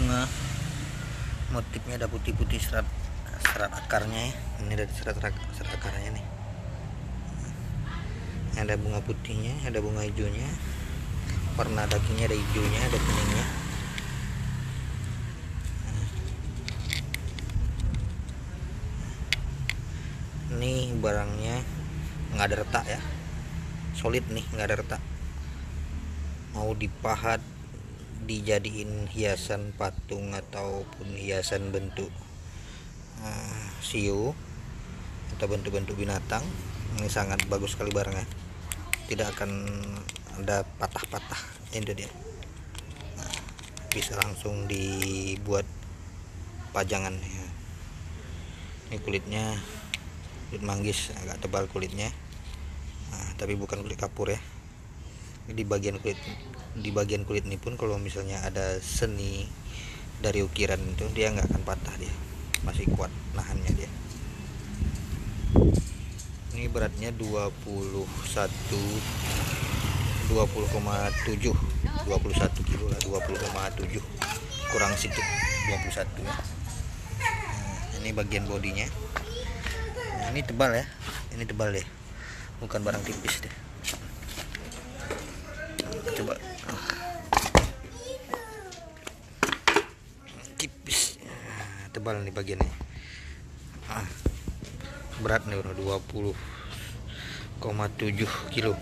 bunga, motifnya ada putih-putih serat akarnya ya. Ini dari serat akarnya nih. Ada bunga putihnya, ada bunga hijaunya, warna dagingnya ada hijaunya, ada kuningnya. Ini barangnya nggak ada retak ya, solid nih, nggak ada retak. Mau dipahat, dijadiin hiasan patung ataupun hiasan bentuk siu atau bentuk-bentuk binatang, ini sangat bagus sekali barangnya, tidak akan ada patah-patah. Ini dia, bisa langsung dibuat pajangan ya. Ini kulitnya kulit manggis, agak tebal kulitnya, tapi bukan kulit kapur ya. Di bagian kulit ini pun kalau misalnya ada seni dari ukiran itu, dia nggak akan patah, dia masih kuat nahannya dia. Ini beratnya 21,7 kilo lah, 20,7 kurang sedikit 21 ya. Ini bagian bodinya. Ini tebal ya, ini tebal deh, bukan barang tipis deh. Coba tipis, tebal nih bagiannya. Berat nih, 20,7 kilo.